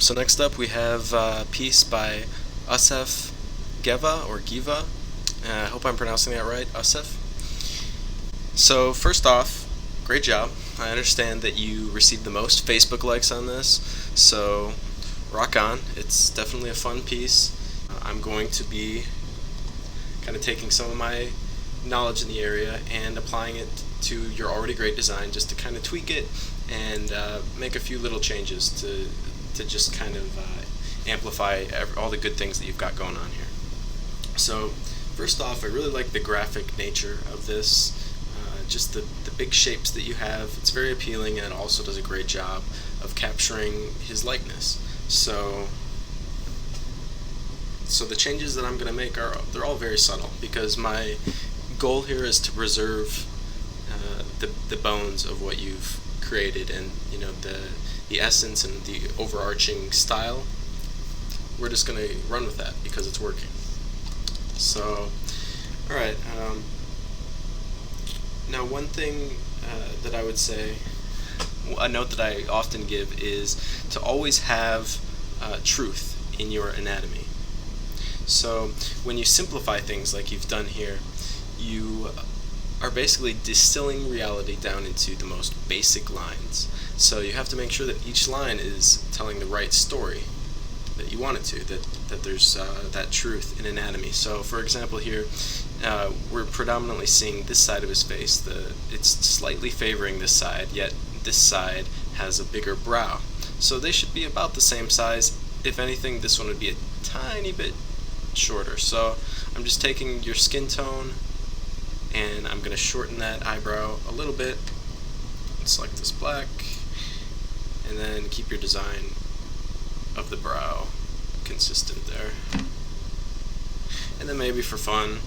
So next up we have a piece by Assaf Geva or Giva. I hope I'm pronouncing that right, Assaf. So first off, great job. I understand that you received the most Facebook likes on this, so rock on. It's definitely a fun piece. I'm going to be kind of taking some of my knowledge in the area and applying it to your already great design just to kind of tweak it and make a few little changes to just kind of amplify all the good things that you've got going on here. So first off, I really like the graphic nature of this. Just the big shapes that you have. It's very appealing, and it also does a great job of capturing his likeness. So the changes that I'm going to make they're all very subtle, because my goal here is to preserve the bones of what you've created, and the essence and the overarching style. We're just going to run with that because it's working. So, all right. Now, one thing that I would say, a note that I often give, is to always have truth in your anatomy. So when you simplify things like you've done here, you are basically distilling reality down into the most basic lines. So you have to make sure that each line is telling the right story that you want it to, that there's that truth in anatomy. So for example here, we're predominantly seeing this side of his face. It's slightly favoring this side, yet this side has a bigger brow. So they should be about the same size. If anything, this one would be a tiny bit shorter. So I'm just taking your skin tone and I'm going to shorten that eyebrow a little bit. Select this black, and then keep your design of the brow consistent there. And then maybe for fun,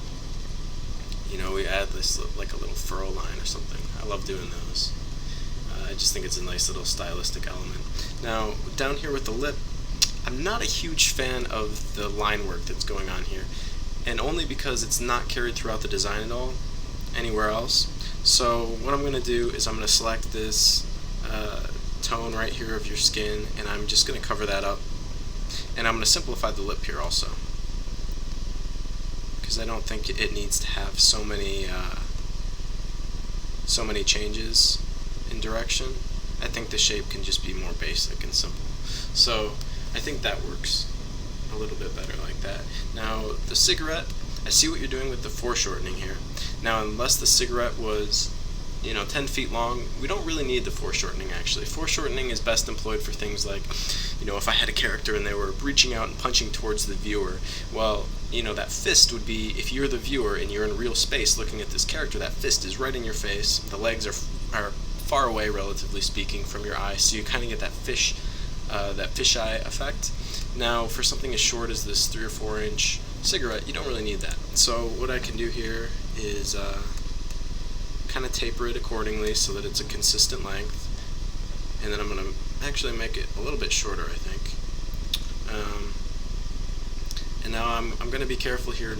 we add this like a little furrow line or something. I love doing those. I just think it's a nice little stylistic element. Now, down here with the lip, I'm not a huge fan of the line work that's going on here, and only because it's not carried throughout the design at all, anywhere else. So what I'm going to do is I'm going to select this tone right here of your skin, and I'm just going to cover that up, and I'm going to simplify the lip here also, because I don't think it needs to have so many changes in direction. I think the shape can just be more basic and simple. So I think that works a little bit better like that. Now the cigarette, I see what you're doing with the foreshortening here. Now unless the cigarette was 10 feet long, we don't really need the foreshortening actually. Foreshortening is best employed for things like, if I had a character and they were reaching out and punching towards the viewer, well, that fist would be, if you're the viewer and you're in real space looking at this character, that fist is right in your face. The legs are far away, relatively speaking, from your eye, so you kind of get that fisheye effect. Now, for something as short as this 3 or 4 inch cigarette, you don't really need that. So what I can do here is kind of taper it accordingly so that it's a consistent length, and then I'm going to actually make it a little bit shorter, I think. And now I'm going to be careful here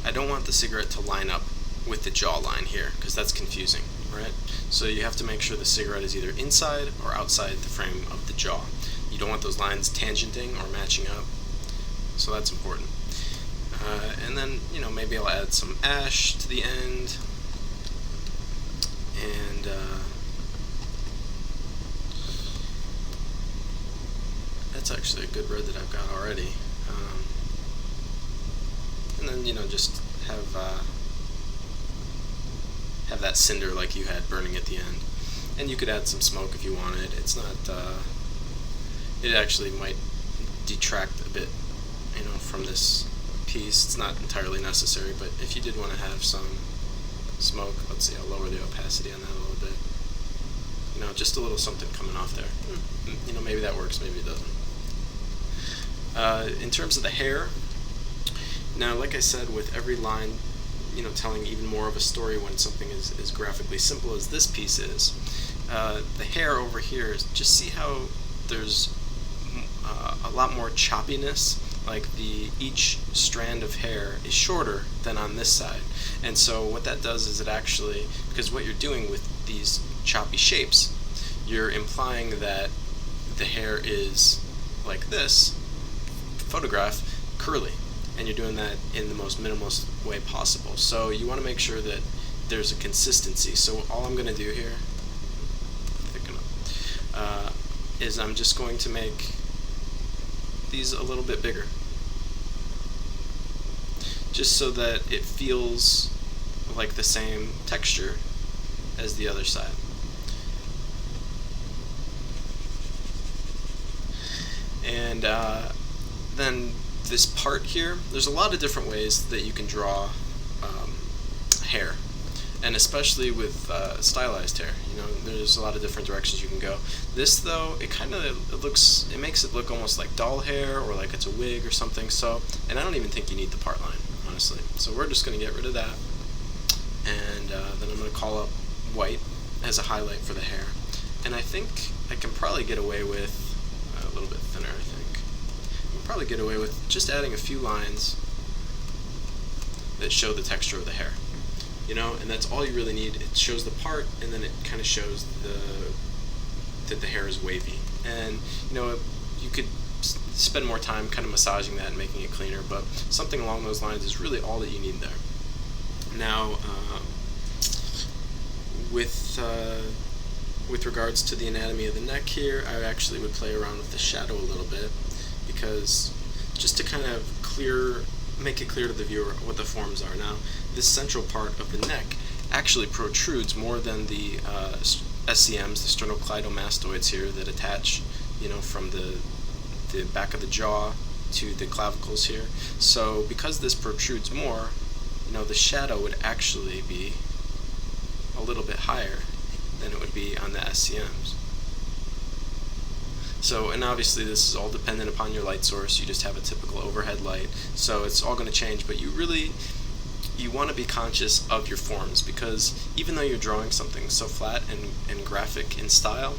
I don't want the cigarette to line up with the jawline here, because that's confusing, right? So you have to make sure the cigarette is either inside or outside the frame of the jaw. You don't want those lines tangenting or matching up, so that's important. And then, maybe I'll add some ash to the end, and that's actually a good red that I've got already. And then, just have that cinder like you had burning at the end. And you could add some smoke if you wanted. It's not, it actually might detract a bit, from this piece. It's not entirely necessary, but if you did want to have some smoke, let's see, I'll lower the opacity on that a little bit. Just a little something coming off there. Maybe that works, maybe it doesn't. In terms of the hair, now, like I said, with every line, telling even more of a story when something is as graphically simple as this piece is. The hair over here, just see how there's a lot more choppiness. Like each strand of hair is shorter than on this side, and so what that does is it actually, because what you're doing with these choppy shapes, you're implying that the hair is like this photograph, curly, and you're doing that in the most minimalist way possible. So you want to make sure that there's a consistency. So all I'm going to do here, thicken up, is I'm just going to make these a little bit bigger, just so that it feels like the same texture as the other side. And then this part here, there's a lot of different ways that you can draw hair, and especially with stylized hair, there's a lot of different directions you can go. This though, it makes it look almost like doll hair, or like it's a wig or something. So, and I don't even think you need the part line, honestly. So we're just going to get rid of that, and then I'm going to call up white as a highlight for the hair. And I think I can probably get away with a little bit thinner. I think I can probably get away with just adding a few lines that show the texture of the hair. And that's all you really need. It shows the part, and then it kind of shows that the hair is wavy. And you could spend more time kind of massaging that and making it cleaner, but something along those lines is really all that you need there. Now, with regards to the anatomy of the neck here, I actually would play around with the shadow a little bit, because just to kind of make it clear to the viewer what the forms are. Now, this central part of the neck actually protrudes more than the SCMs, the sternocleidomastoids here, that attach, from the back of the jaw to the clavicles here. So because this protrudes more, the shadow would actually be a little bit higher than it would be on the SCMs. So, and obviously this is all dependent upon your light source. You just have a typical overhead light, so it's all going to change, but you want to be conscious of your forms, because even though you're drawing something so flat and graphic in style,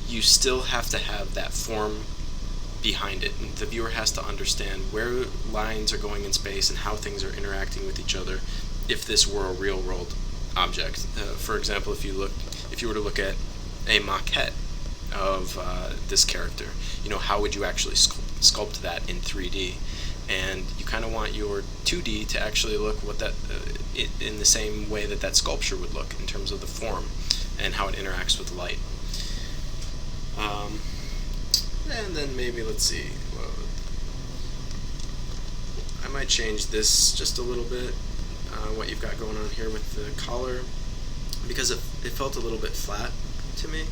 you still have to have that form behind it. And the viewer has to understand where lines are going in space and how things are interacting with each other if this were a real world object. For example, if you were to look at a maquette of this character, how would you actually sculpt that in 3D? And you kind of want your 2D to actually look in the same way that sculpture would look in terms of the form and how it interacts with light. And then maybe, let's see, I might change this just a little bit, what you've got going on here with the collar, because it felt a little bit flat to me,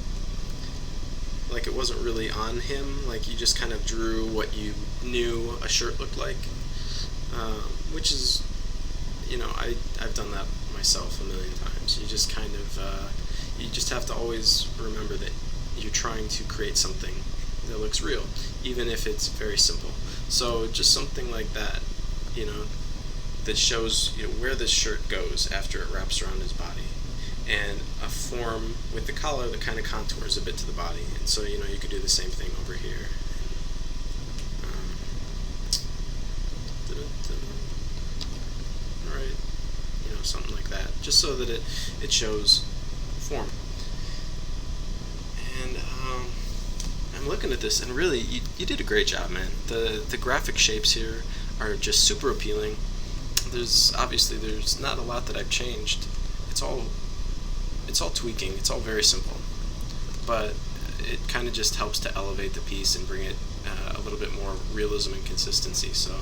like it wasn't really on him, like you just kind of drew what you knew a shirt looked like, which is, I've done that myself a million times. You just kind of, you just have to always remember that you're trying to create something that looks real, even if it's very simple. So just something like that, that shows where this shirt goes after it wraps around his body, and a form with the collar that kind of contours a bit to the body. And so you could do the same thing over here. Right, something like that, just so that it shows form. And I'm looking at this, and really, you did a great job, man. The graphic shapes here are just super appealing. There's not a lot that I've changed. It's all tweaking. It's all very simple, but it kind of just helps to elevate the piece and bring it a little bit more realism and consistency. So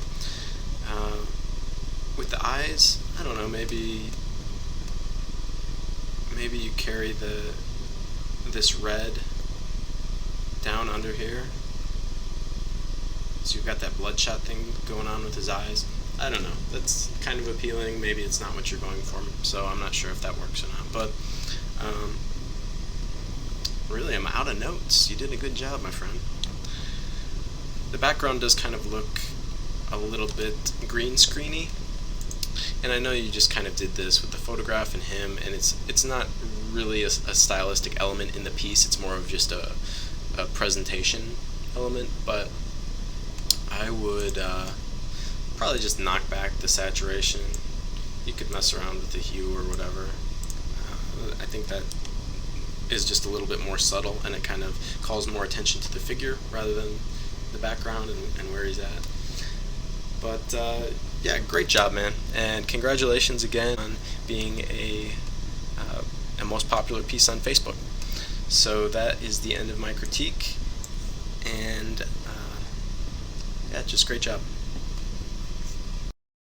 with the eyes, I don't know, maybe you carry this red down under here, so you've got that bloodshot thing going on with his eyes. I don't know, that's kind of appealing. Maybe it's not what you're going for, so I'm not sure if that works or not, but really, I'm out of notes. You did a good job, my friend. The background does kind of look a little bit green screeny, and I know you just kind of did this with the photograph and him, and it's not really a stylistic element in the piece. It's more of just a presentation element, but I would probably just knock back the saturation. You could mess around with the hue or whatever. I think that is just a little bit more subtle, and it kind of calls more attention to the figure rather than the background and where he's at. But yeah, great job, man, and congratulations again on being a most popular piece on Facebook. So that is the end of my critique, and yeah, just great job.